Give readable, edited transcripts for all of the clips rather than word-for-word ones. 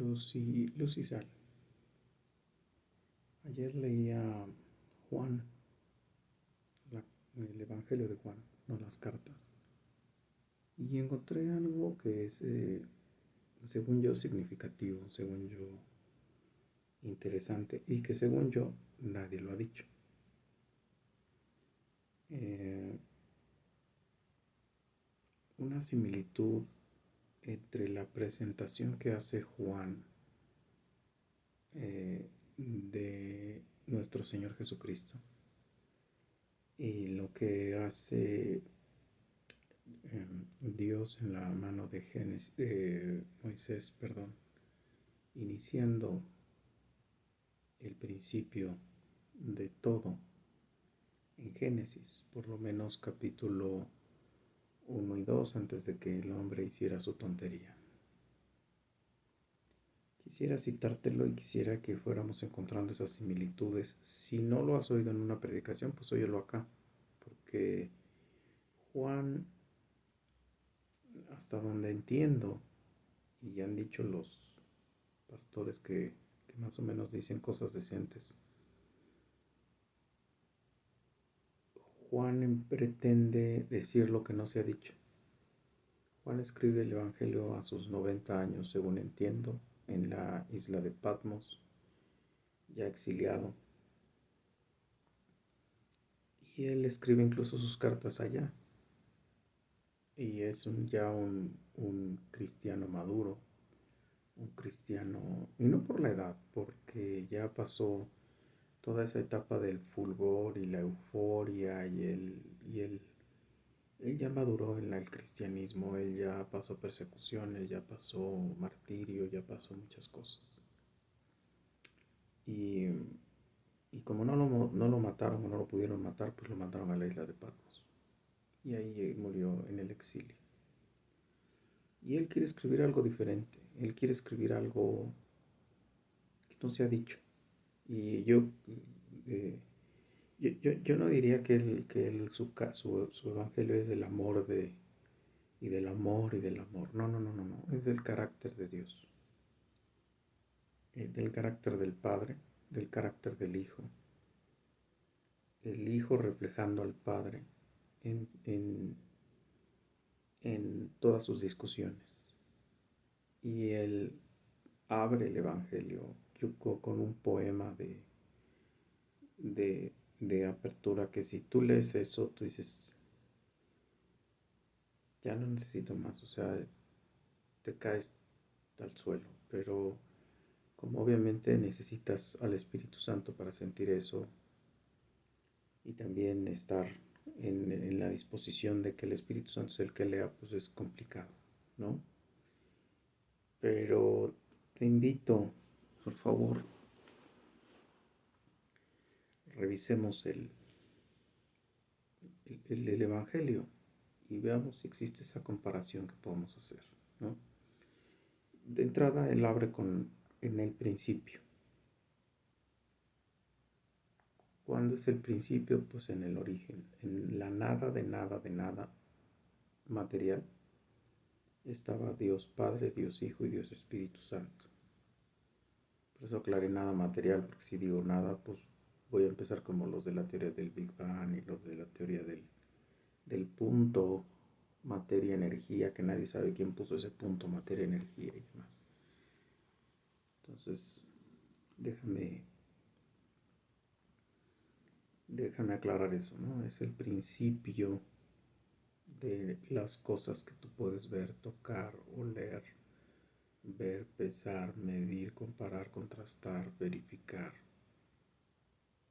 Lucy Sal. Ayer leía Juan, el Evangelio de Juan, no las cartas, y encontré algo que es, según yo, significativo, según yo, interesante, y que según yo, nadie lo ha dicho. Una similitud entre la presentación que hace Juan de nuestro Señor Jesucristo y lo que hace Dios en la mano de Moisés, iniciando el principio de todo en Génesis, por lo menos capítulo 1 y 2, antes de que el hombre hiciera su tontería. Quisiera citártelo y quisiera que fuéramos encontrando esas similitudes. Si no lo has oído en una predicación, pues óyelo acá, porque Juan, hasta donde entiendo, y han dicho los pastores que más o menos dicen cosas decentes, Juan pretende decir lo que no se ha dicho. Juan escribe el Evangelio a sus 90 años, según entiendo, en la isla de Patmos, ya exiliado. Y él escribe incluso sus cartas allá. Y es ya un cristiano maduro, un cristiano, y no por la edad, porque ya pasó toda esa etapa del fulgor y la euforia él ya maduró en el cristianismo, él ya pasó persecuciones, ya pasó martirio, ya pasó muchas cosas. Y, y como no lo mataron o no lo pudieron matar, pues lo mandaron a la isla de Patmos. Y ahí murió en el exilio. Y él quiere escribir algo diferente, él quiere escribir algo que no se ha dicho. Y yo no diría que su evangelio es del amor y del amor y del amor. No, es del carácter de Dios, del carácter del Padre, del carácter del Hijo. El Hijo reflejando al Padre en todas sus discusiones. Y él abre el Evangelio con un poema de apertura que si tú lees eso, tú dices, ya no necesito más, o sea, te caes al suelo, pero como obviamente necesitas al Espíritu Santo para sentir eso y también estar en la disposición de que el Espíritu Santo es el que lea, pues es complicado, ¿no? Pero te invito, por favor, revisemos el Evangelio y veamos si existe esa comparación que podemos hacer, ¿no? De entrada, él abre en el principio. ¿Cuándo es el principio? Pues en el origen, en la nada de nada de nada material. Estaba Dios Padre, Dios Hijo y Dios Espíritu Santo. Por eso aclaré nada material, porque si digo nada, pues voy a empezar como los de la teoría del Big Bang y los de la teoría del punto materia-energía, que nadie sabe quién puso ese punto materia-energía y demás. Entonces, déjame aclarar eso, ¿no? Es el principio de las cosas que tú puedes ver, tocar, oler, ver, pesar, medir, comparar, contrastar, verificar,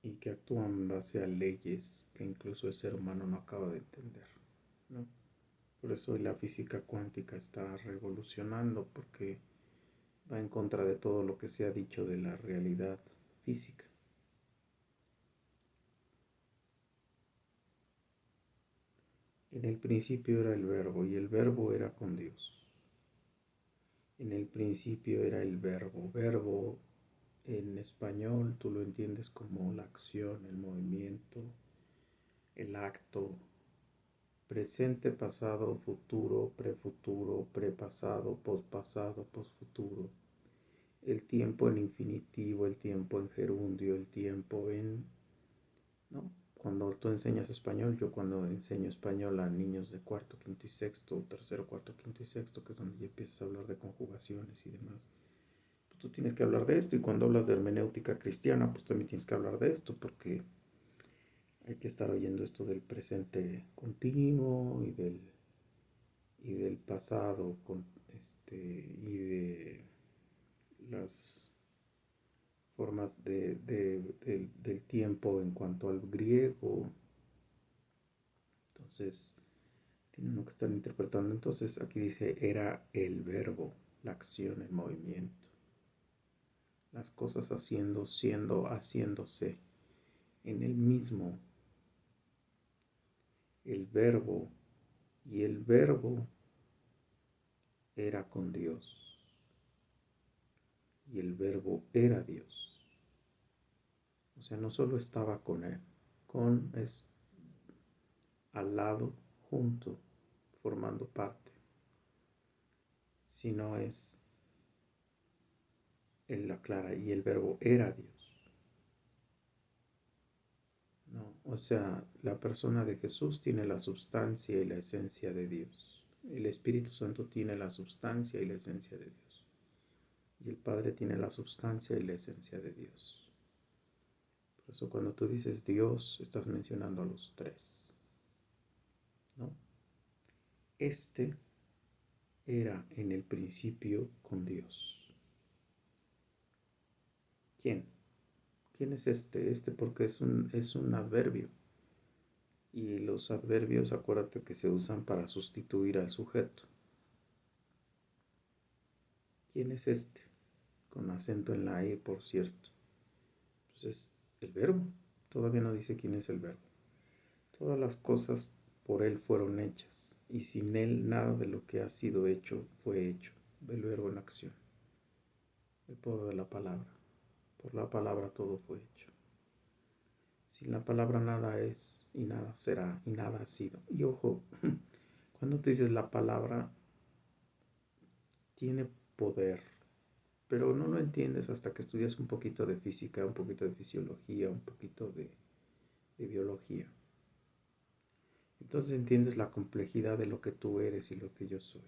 y que actúan en base a leyes que incluso el ser humano no acaba de entender, ¿no? Por eso la física cuántica está revolucionando, porque va en contra de todo lo que se ha dicho de la realidad física. En el principio era el verbo, y el verbo era con Dios. En el principio era el verbo. Verbo en español tú lo entiendes como la acción, el movimiento, el acto, presente, pasado, futuro, prefuturo, prepasado, pospasado, posfuturo. el tiempo en infinitivo, el tiempo en gerundio, el tiempo en... ¿no? Cuando tú enseñas español, yo cuando enseño español a niños de cuarto, quinto y sexto, tercero, cuarto, quinto y sexto, que es donde ya empiezas a hablar de conjugaciones y demás, pues tú tienes que hablar de esto, y cuando hablas de hermenéutica cristiana, pues también tienes que hablar de esto, porque hay que estar oyendo esto del presente continuo y del pasado y de las formas del tiempo en cuanto al griego. Entonces, tiene uno que estar interpretando. Entonces, aquí dice, era el verbo, la acción, el movimiento. Las cosas haciendo, siendo, haciéndose. En el mismo, el verbo, y el verbo era con Dios. Y el verbo era Dios. O sea, no solo estaba con él, con es al lado, junto, formando parte, sino es él la clara, y el verbo era Dios. No, o sea, la persona de Jesús tiene la substancia y la esencia de Dios. El Espíritu Santo tiene la substancia y la esencia de Dios. Y el Padre tiene la substancia y la esencia de Dios. Por eso cuando tú dices Dios, estás mencionando a los tres, ¿no? Este era en el principio con Dios. ¿Quién? ¿Quién es este? Porque es un adverbio. Y los adverbios, acuérdate que se usan para sustituir al sujeto. ¿Quién es este? Con acento en la E, por cierto. Pues es el verbo. Todavía no dice quién es el verbo. Todas las cosas por él fueron hechas, y sin él nada de lo que ha sido hecho fue hecho. El verbo en acción. El poder de la palabra. Por la palabra todo fue hecho. Sin la palabra nada es, y nada será, y nada ha sido. Y ojo, cuando te dices la palabra tiene poder, pero no lo entiendes hasta que estudias un poquito de física, un poquito de fisiología, un poquito de biología. Entonces entiendes la complejidad de lo que tú eres y lo que yo soy,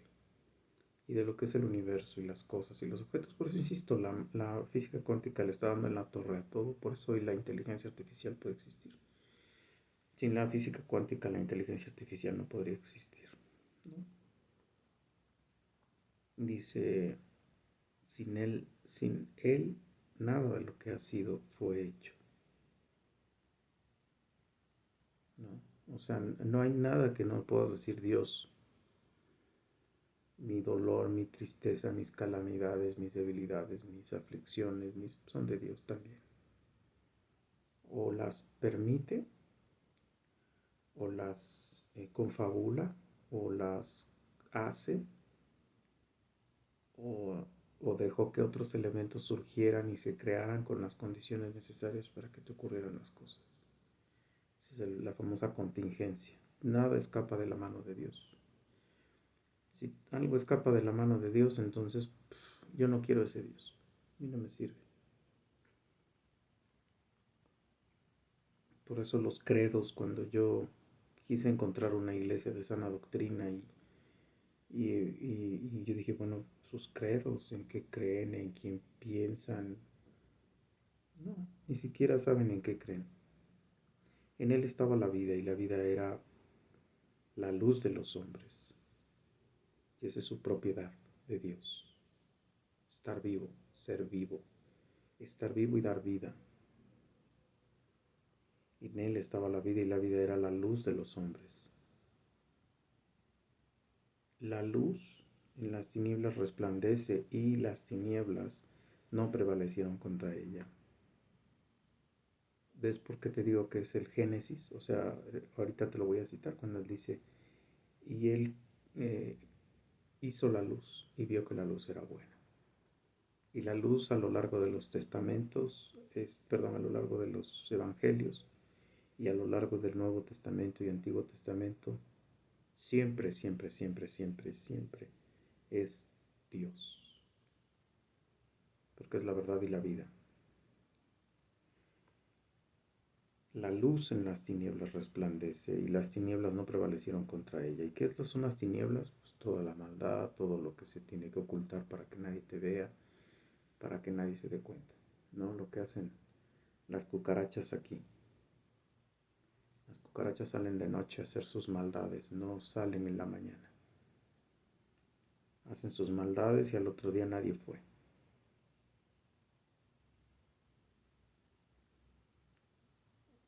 y de lo que es el universo y las cosas y los objetos. Por eso insisto, la física cuántica le está dando en la torre a todo, por eso hoy la inteligencia artificial puede existir. Sin la física cuántica, la inteligencia artificial no podría existir, ¿no? Dice, sin él, nada de lo que ha sido fue hecho, ¿no? O sea, no hay nada que no puedas decir Dios. Mi dolor, mi tristeza, mis calamidades, mis debilidades, mis aflicciones, son de Dios también. O las permite, o las confabula, o las hace, o, o dejó que otros elementos surgieran y se crearan con las condiciones necesarias para que te ocurrieran las cosas. Esa es la famosa contingencia. Nada escapa de la mano de Dios. Si algo escapa de la mano de Dios, entonces yo no quiero ese Dios. A mí no me sirve. Por eso los credos, cuando yo quise encontrar una iglesia de sana doctrina y yo dije, bueno, sus credos, en qué creen, en quién piensan, no, ni siquiera saben en qué creen. En él estaba la vida, y la vida era la luz de los hombres. Y esa es su propiedad de Dios. Estar vivo, ser vivo, estar vivo y dar vida. Y en él estaba la vida, y la vida era la luz de los hombres. La luz en las tinieblas resplandece, y las tinieblas no prevalecieron contra ella. ¿Ves por qué te digo que es el Génesis? O sea, ahorita te lo voy a citar cuando él dice, y él eh, hizo la luz y vio que la luz era buena. Y la luz a lo largo de los testamentos, a lo largo de los evangelios y a lo largo del Nuevo Testamento y Antiguo Testamento, siempre, siempre, siempre, siempre, siempre es Dios. porque es la verdad y la vida. La luz en las tinieblas resplandece y las tinieblas no prevalecieron contra ella. ¿Y qué son las tinieblas? Pues toda la maldad, todo lo que se tiene que ocultar para que nadie te vea, para que nadie se dé cuenta, ¿no? Lo que hacen las cucarachas aquí. Las cucarachas salen de noche a hacer sus maldades, no salen en la mañana. Hacen sus maldades y al otro día nadie fue.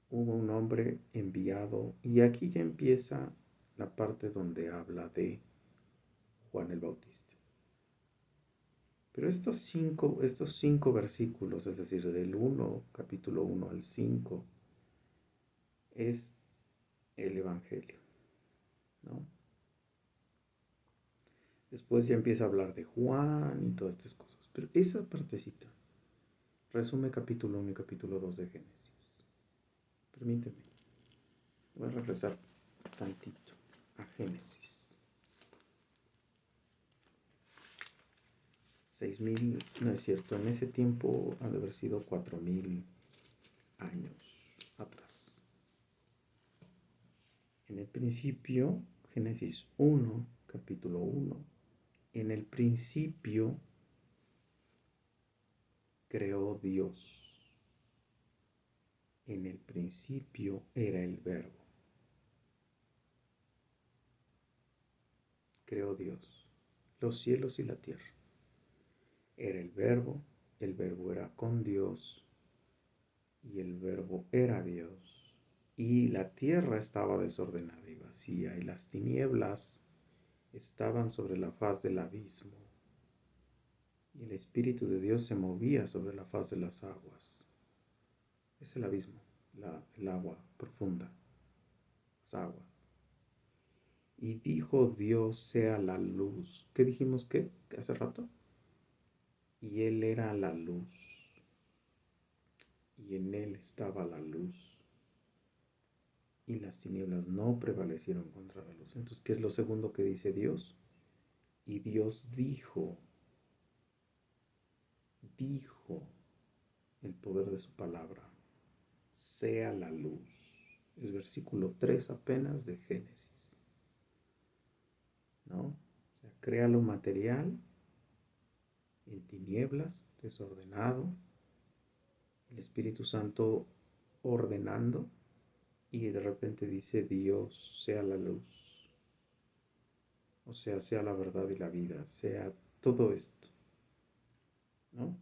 Hubo un hombre enviado, y aquí ya empieza la parte donde habla de Juan el Bautista. Pero estos cinco versículos, es decir, del 1, capítulo 1 al 5, es el Evangelio, ¿no? Después ya empieza a hablar de Juan y todas estas cosas. Pero esa partecita resume capítulo 1 y capítulo 2 de Génesis. Permíteme. Voy a regresar tantito a Génesis. 6,000, no es cierto, en ese tiempo han de haber sido 4,000 años atrás. En el principio, Génesis 1, capítulo 1, en el principio creó Dios. En el principio era el Verbo. Creó Dios los cielos y la tierra. Era el Verbo era con Dios y el Verbo era Dios. Y la tierra estaba desordenada y vacía y las tinieblas estaban sobre la faz del abismo. Y el Espíritu de Dios se movía sobre la faz de las aguas. Es el abismo, el agua profunda, las aguas. Y dijo Dios, sea la luz. ¿Qué dijimos que hace rato? Y Él era la luz. Y en Él estaba la luz. Y las tinieblas no prevalecieron contra la luz. Entonces, ¿qué es lo segundo que dice Dios? Y Dios dijo el poder de su palabra, sea la luz. Es versículo 3 apenas de Génesis, ¿no? O sea, crea lo material en tinieblas, desordenado, el Espíritu Santo ordenando, y de repente dice Dios, sea la luz. O sea la verdad y la vida, sea todo esto, ¿no?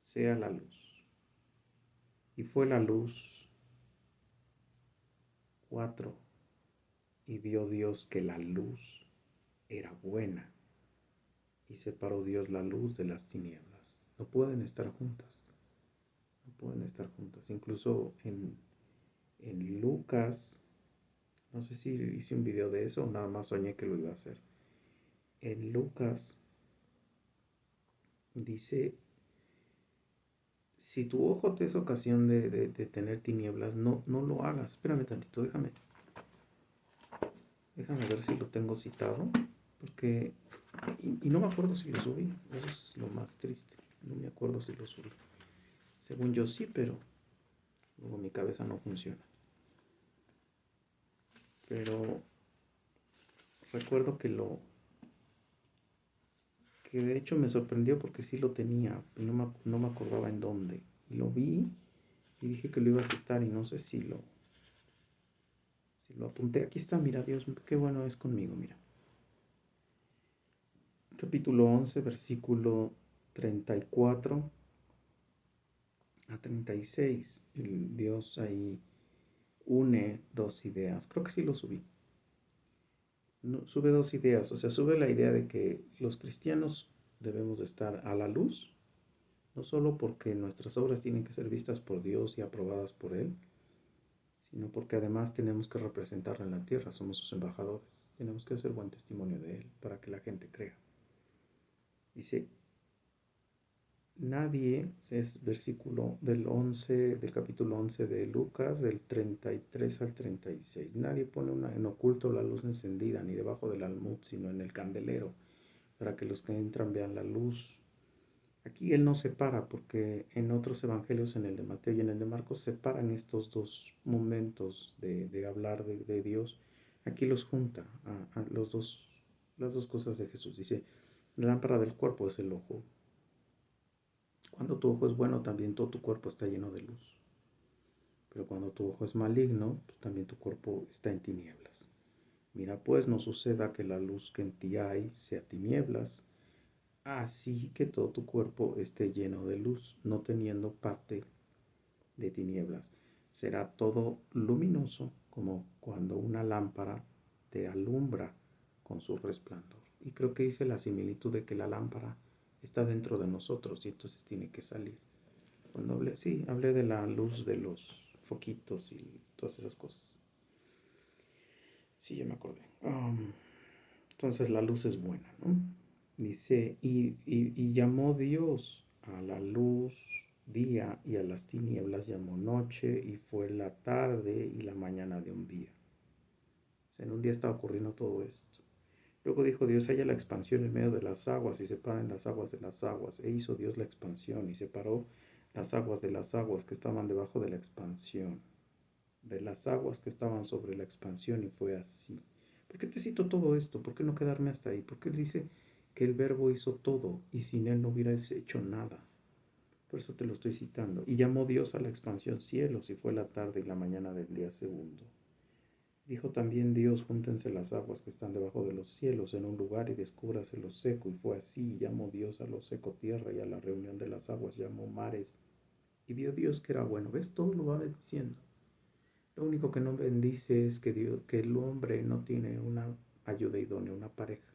Sea la luz. Y fue la luz 4. Y vio Dios que la luz era buena. Y separó Dios la luz de las tinieblas. No pueden estar juntas. No pueden estar juntas. Incluso en Lucas, no sé si hice un video de eso o nada más soñé que lo iba a hacer. En Lucas dice, si tu ojo te es ocasión de tener tinieblas, no lo hagas. Espérame tantito, déjame ver si lo tengo citado, porque, y no me acuerdo si lo subí, eso es lo más triste, no me acuerdo si lo subí. Según yo sí, pero luego mi cabeza no funciona. Pero recuerdo que de hecho me sorprendió porque sí lo tenía, no me acordaba en dónde. Y lo vi y dije que lo iba a citar y no sé si lo apunté. Aquí está, mira, Dios, qué bueno es conmigo, mira. Capítulo 11, versículo 34 a 36. El Dios ahí une dos ideas. Creo que sí lo subí. No, sube dos ideas. O sea, sube la idea de que los cristianos debemos de estar a la luz, no solo porque nuestras obras tienen que ser vistas por Dios y aprobadas por Él, sino porque además tenemos que representarlo en la tierra. Somos sus embajadores. Tenemos que hacer buen testimonio de Él para que la gente crea. Dice, nadie, es versículo del capítulo 11 de Lucas, del 33 al 36. Nadie pone en oculto la luz encendida, ni debajo del almud, sino en el candelero, para que los que entran vean la luz Aquí él no separa, porque en otros evangelios, en el de Mateo y en el de Marcos, separan estos dos momentos de hablar de Dios. Aquí los junta a las dos cosas de Jesús. Dice, la lámpara del cuerpo es el ojo. Cuando tu ojo es bueno, también todo tu cuerpo está lleno de luz. Pero cuando tu ojo es maligno, pues también tu cuerpo está en tinieblas. Mira, pues no suceda que la luz que en ti hay sea tinieblas, así que todo tu cuerpo esté lleno de luz, no teniendo parte de tinieblas. Será todo luminoso como cuando una lámpara te alumbra con su resplandor. Y creo que hice la similitud de que la lámpara está dentro de nosotros y entonces tiene que salir. Cuando hablé, sí, hablé de la luz de los foquitos y todas esas cosas. Sí, ya me acordé. Entonces la luz es buena, ¿no? Dice, y llamó Dios a la luz día y a las tinieblas llamó noche y fue la tarde y la mañana de un día. O sea, en un día estaba ocurriendo todo esto. Luego dijo Dios, haya la expansión en medio de las aguas y separen las aguas de las aguas. E hizo Dios la expansión y separó las aguas de las aguas que estaban debajo de la expansión, de las aguas que estaban sobre la expansión y fue así. ¿Por qué te cito todo esto? ¿Por qué no quedarme hasta ahí? Porque él dice que el verbo hizo todo y sin él no hubieras hecho nada. Por eso te lo estoy citando. Y llamó Dios a la expansión cielos y fue la tarde y la mañana del día segundo. Dijo también Dios, júntense las aguas que están debajo de los cielos en un lugar y descúbrase lo seco. Y fue así, y llamó Dios a lo seco tierra y a la reunión de las aguas llamó mares. Y vio Dios que era bueno. ¿Ves? Todo lo va bendiciendo. Lo único que no bendice es que el hombre no tiene una ayuda idónea, una pareja.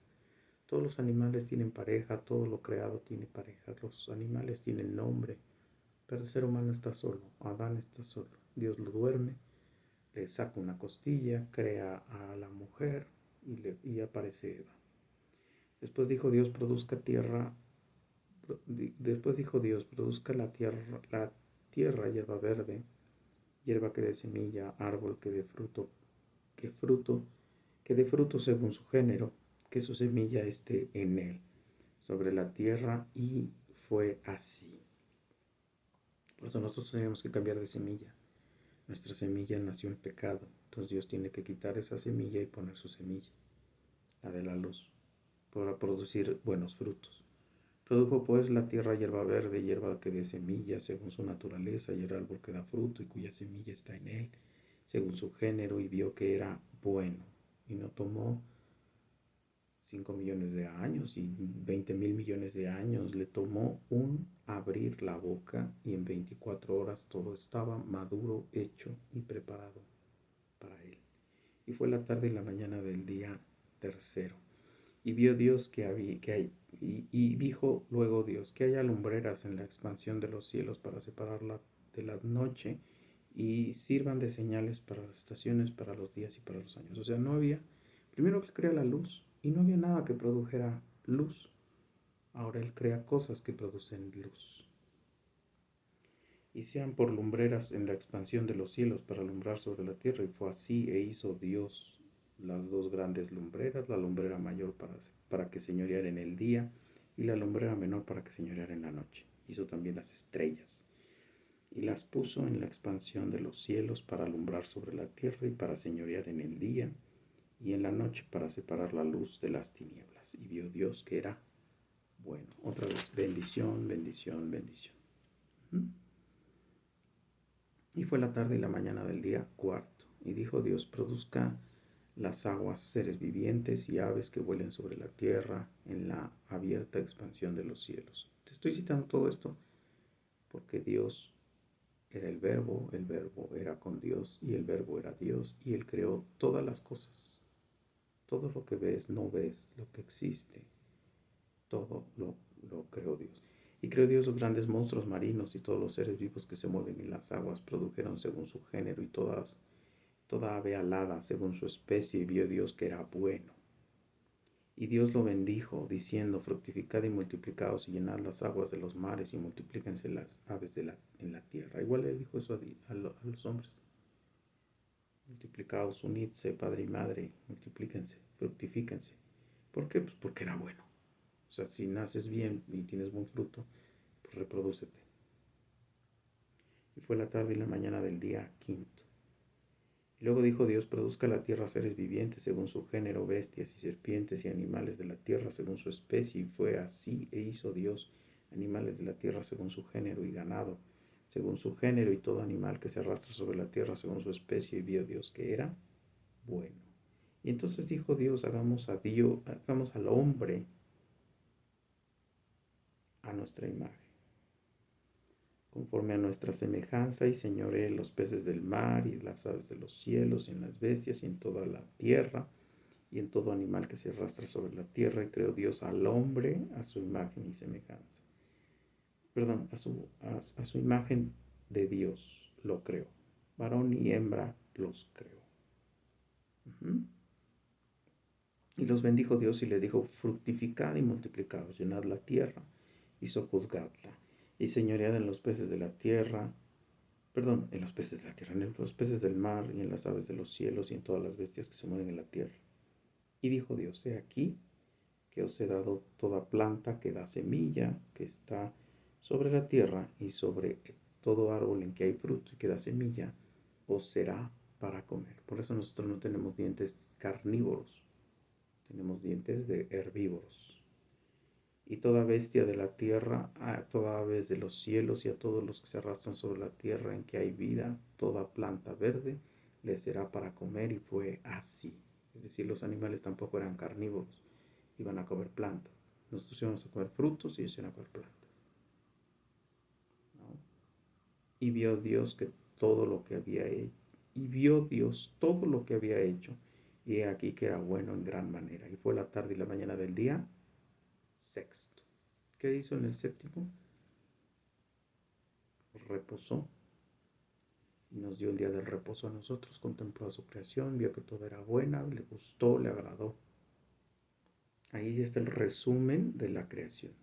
Todos los animales tienen pareja, todo lo creado tiene pareja. Los animales tienen nombre, pero el ser humano está solo. Adán está solo. Dios lo duerme, le saca una costilla, crea a la mujer y aparece Eva. Después dijo Dios, produzca tierra. Después dijo Dios, produzca la tierra hierba verde, hierba que dé semilla, árbol que dé fruto, que dé fruto según su género, que su semilla esté en él, sobre la tierra, y fue así. Por eso nosotros tenemos que cambiar de semilla. Nuestra semilla nació en pecado, entonces Dios tiene que quitar esa semilla y poner su semilla, la de la luz, para producir buenos frutos. Produjo pues la tierra hierba verde, hierba que dé semilla según su naturaleza, y el árbol que da fruto y cuya semilla está en él, según su género, y vio que era bueno. Y no tomó 5 millones de años y 20.000 millones de años. Le tomó un abrir la boca y en 24 horas todo estaba maduro, hecho y preparado para él. Y fue la tarde y la mañana del día tercero. Y vio Dios y dijo luego Dios que haya lumbreras en la expansión de los cielos para separarla de la noche y sirvan de señales para las estaciones, para los días y para los años. O sea, no había, primero que crea la luz y no había nada que produjera luz. Ahora él crea cosas que producen luz. Y sean por lumbreras en la expansión de los cielos para alumbrar sobre la tierra. Y fue así, e hizo Dios las dos grandes lumbreras, la lumbrera mayor para que señoreara en el día y la lumbrera menor para que señoreara en la noche. Hizo también las estrellas y las puso en la expansión de los cielos para alumbrar sobre la tierra y para señorear en el día y en la noche para separar la luz de las tinieblas. Y vio Dios que era bueno. Otra vez, bendición, bendición, bendición. Y fue la tarde y la mañana del día cuarto. Y dijo Dios, produzca las aguas seres vivientes y aves que vuelen sobre la tierra en la abierta expansión de los cielos. Te estoy citando todo esto porque Dios era el verbo era con Dios y el verbo era Dios y Él creó todas las cosas. Todo lo que ves, no ves, lo que existe, todo lo creó Dios. Y creó Dios los grandes monstruos marinos y todos los seres vivos que se mueven en las aguas, produjeron según su género y toda ave alada según su especie, y vio Dios que era bueno. Y Dios lo bendijo, diciendo, fructificad y multiplicaos y llenad las aguas de los mares y multiplíquense las aves en la tierra. Igual le dijo eso a los hombres. Multiplicaos, unidse, padre y madre, multiplíquense, fructifíquense. ¿Por qué? Pues porque era bueno. O sea, si naces bien y tienes buen fruto, pues reprodúcete. Y fue la tarde y la mañana del día quinto. Y luego dijo Dios, produzca la tierra seres vivientes según su género, bestias y serpientes y animales de la tierra según su especie. Y fue así, e hizo Dios animales de la tierra según su género y ganado según su género y todo animal que se arrastra sobre la tierra según su especie. Y vio Dios que era bueno. Y entonces dijo Dios, hagamos al hombre a nuestra imagen, conforme a nuestra semejanza, y señoree los peces del mar y las aves de los cielos y en las bestias y en toda la tierra y en todo animal que se arrastra sobre la tierra. Y creó Dios al hombre a su imagen y semejanza. Perdón, a su imagen de Dios lo creó. Varón y hembra los creó. Y los bendijo Dios y les dijo, fructificad y multiplicaos, llenad la tierra y sojuzgadla, y señoread en los peces de la tierra, en los peces de la tierra, en los peces del mar y en las aves de los cielos y en todas las bestias que se mueven en la tierra. Y dijo Dios, he aquí que os he dado toda planta que da semilla, que está sobre la tierra, y sobre todo árbol en que hay fruto y que da semilla, os será para comer. Por eso nosotros no tenemos dientes carnívoros, tenemos dientes de herbívoros. Y toda bestia de la tierra, a toda ave de los cielos y a todos los que se arrastran sobre la tierra en que hay vida, toda planta verde, les será para comer. Y fue así. Es decir, los animales tampoco eran carnívoros, iban a comer plantas. Nosotros íbamos a comer frutos y ellos iban a comer plantas, ¿no? Y vio Dios que todo lo que había hecho, y he aquí que era bueno en gran manera. Y fue la tarde y la mañana del día sexto. ¿Qué hizo en el séptimo? Reposó y nos dio el día del reposo a nosotros, contempló a su creación, vio que todo era buena, le gustó, le agradó. Ahí está el resumen de la creación.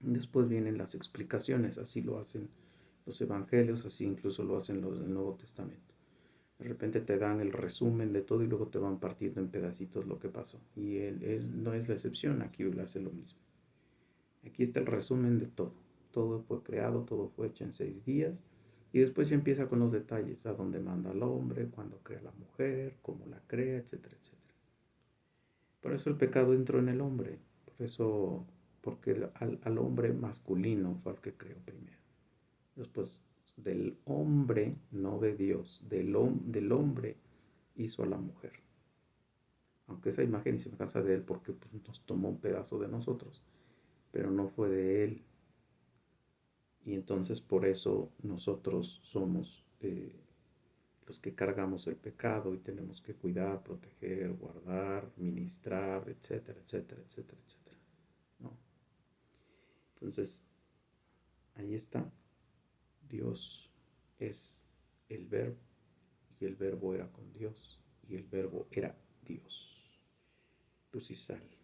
Después vienen las explicaciones, así lo hacen los evangelios, así incluso lo hacen los del Nuevo Testamento. De repente te dan el resumen de todo y luego te van partiendo en pedacitos lo que pasó. Y no es la excepción, aquí él hace lo mismo. Aquí está el resumen de todo. Todo fue creado, todo fue hecho en 6 días. Y después ya empieza con los detalles, a dónde manda al hombre, cuándo crea a la mujer, cómo la crea, etcétera, etcétera. Por eso el pecado entró en el hombre. Porque al hombre masculino fue el que creó primero. Después del hombre, no de Dios, del hombre hizo a la mujer. Aunque esa imagen y semejanza de él, porque pues, nos tomó un pedazo de nosotros, pero no fue de él. Y entonces por eso nosotros somos los que cargamos el pecado y tenemos que cuidar, proteger, guardar, ministrar, etcétera, etcétera, etcétera, etcétera, ¿no? Entonces, ahí está. Dios es el verbo y el verbo era con Dios y el verbo era Dios. Luz y sal.